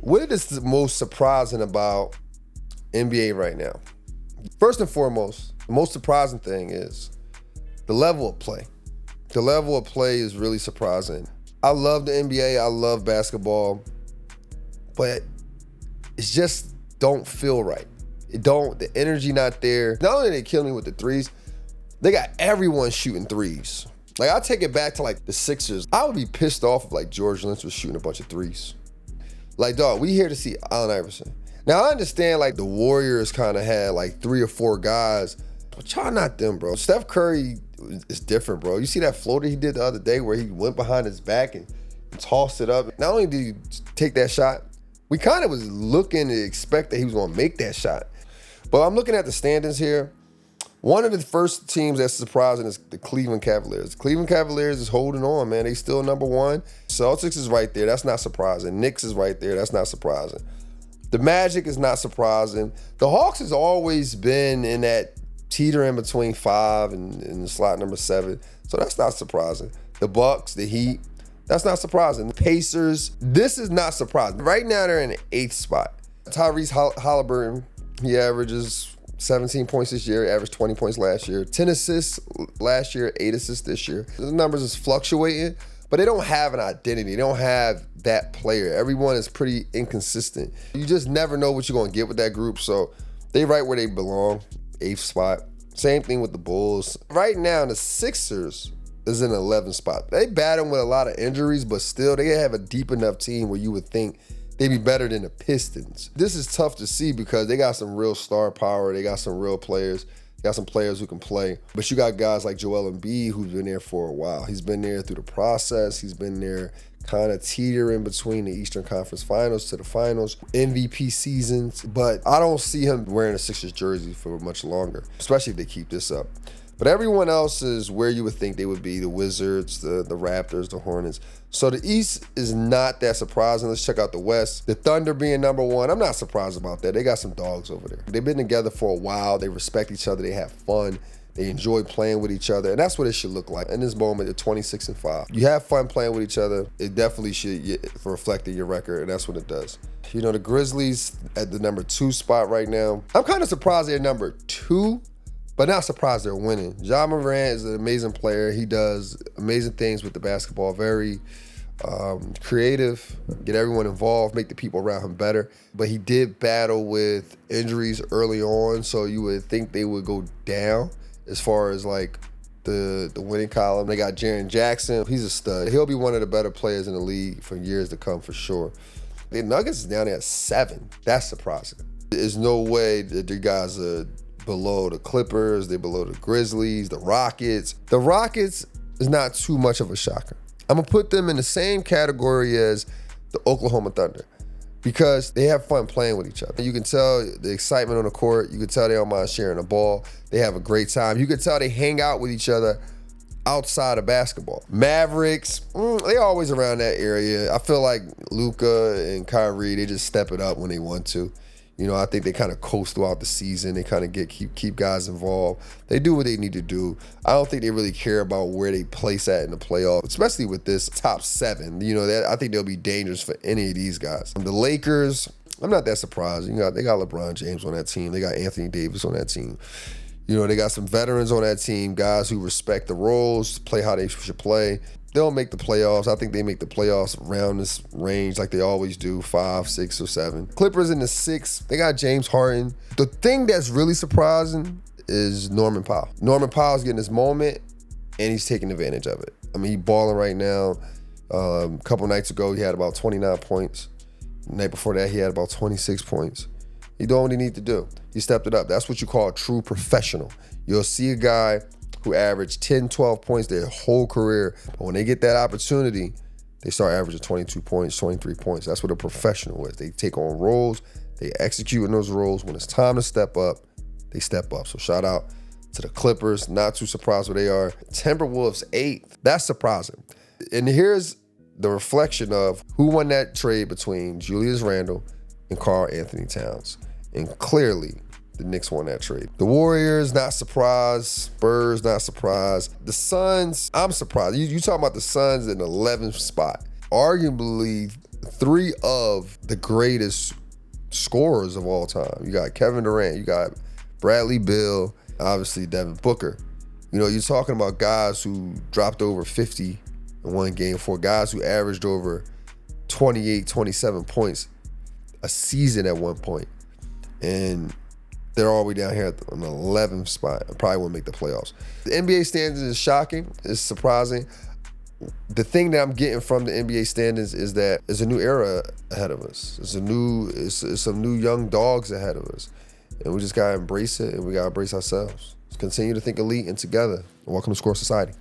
What is the most surprising about NBA right now? First and foremost, the most surprising thing is the level of play. The level of play is really surprising. I love the NBA, I love basketball, but it's just don't feel right. The energy not there. Not only are they killing me with the threes, they got everyone shooting threes. Like, I take it back to like the Sixers. I would be pissed off if like George Lynch was shooting a bunch of threes. Like, dog, we here to see Allen Iverson. Now, I understand like the Warriors kind of had like 3 or 4 guys, but y'all not them, bro. Steph Curry is different, bro. You see that floater he did the other day where he went behind his back and tossed it up. Not only did he take that shot, we kind of was looking to expect that he was gonna make that shot. But I'm looking at the standings here. One of the first teams that's surprising is the Cleveland Cavaliers. The Cleveland Cavaliers is holding on, man. They still number 1. Celtics is right there. That's not surprising. Knicks is right there. That's not surprising. The Magic is not surprising. The Hawks has always been in that teetering between 5 and the slot number 7. So that's not surprising. The Bucks, the Heat, that's not surprising. The Pacers, this is not surprising. Right now they're in the 8th spot. Tyrese Halliburton, he averages 17 points this year, averaged 20 points last year. 10 assists last year, 8 assists this year. The numbers is fluctuating, but they don't have an identity. They don't have that player. Everyone is pretty inconsistent. You just never know what you're gonna get with that group, so they right where they belong, 8th spot. Same thing with the Bulls. Right now, the Sixers is in 11th spot. They battling with a lot of injuries, but still, they have a deep enough team where you would think they'd be better than the Pistons. This is tough to see because they got some real star power. They got some real players. They got some players who can play. But you got guys like Joel Embiid who's been there for a while. He's been there through the process. He's been there kind of teetering between the Eastern Conference Finals to the Finals, MVP seasons. But I don't see him wearing a Sixers jersey for much longer, especially if they keep this up. But everyone else is where you would think they would be, the Wizards, the Raptors, the Hornets. So the East is not that surprising. Let's check out the West. The Thunder being number 1, I'm not surprised about that. They got some dogs over there. They've been together for a while. They respect each other. They have fun. They enjoy playing with each other. And that's what it should look like. In this moment, they're 26-5. You have fun playing with each other. It definitely should reflect in your record, and that's what it does. You know, the Grizzlies at the number 2 spot right now. I'm kind of surprised they're number 2. But not surprised they're winning. Ja Morant is an amazing player. He does amazing things with the basketball. Very creative, get everyone involved, make the people around him better. But he did battle with injuries early on, so you would think they would go down as far as like the winning column. They got Jaren Jackson. He's a stud. He'll be one of the better players in the league for years to come for sure. The Nuggets is down there at 7. That's surprising. There's no way that the guys are below the Clippers, they're below the Grizzlies, the Rockets. The Rockets is not too much of a shocker. I'm gonna put them in the same category as the Oklahoma Thunder because they have fun playing with each other. You can tell the excitement on the court. You can tell they don't mind sharing the ball. They have a great time. You can tell they hang out with each other outside of basketball. Mavericks, they always around that area. I feel like Luka and Kyrie, they just step it up when they want to. You know, I think they kind of coast throughout the season. They kind of keep guys involved. They do what they need to do. I don't think they really care about where they place at in the playoffs, especially with this top 7. You know, I think they'll be dangerous for any of these guys. The Lakers, I'm not that surprised. You know, they got LeBron James on that team. They got Anthony Davis on that team. You know, they got some veterans on that team, guys who respect the roles, play how they should play. They'll make the playoffs. I think they make the playoffs around this range like they always do, 5, 6, or 7. Clippers in the 6. They got James Harden. The thing that's really surprising is Norman Powell. Norman Powell's getting his moment, and he's taking advantage of it. I mean, he's balling right now. A couple nights ago, he had about 29 points. The night before that, he had about 26 points. He doing what he need to do. He stepped it up. That's what you call a true professional. You'll see a guy who averaged 10, 12 points their whole career. But when they get that opportunity, they start averaging 22 points, 23 points. That's what a professional is. They take on roles, they execute in those roles. When it's time to step up, they step up. So shout out to the Clippers. Not too surprised where they are. Timberwolves 8th. That's surprising. And here's the reflection of who won that trade between Julius Randle and Karl Anthony Towns. And clearly, the Knicks won that trade. The Warriors, not surprised. Spurs, not surprised. The Suns, I'm surprised. You talking about the Suns in the 11th spot. Arguably three of the greatest scorers of all time. You got Kevin Durant, you got Bradley Beal, obviously Devin Booker. You know, you're talking about guys who dropped over 50 in one game, for guys who averaged over 28, 27 points a season at one point. And they're all the way down here on the 11th spot. I probably won't make the playoffs. The NBA standings is shocking. It's surprising. The thing that I'm getting from the NBA standings is that there's a new era ahead of us. It's some new young dogs ahead of us. And we just gotta embrace it, and we gotta embrace ourselves. Continue to think elite and together. Welcome to Score Society.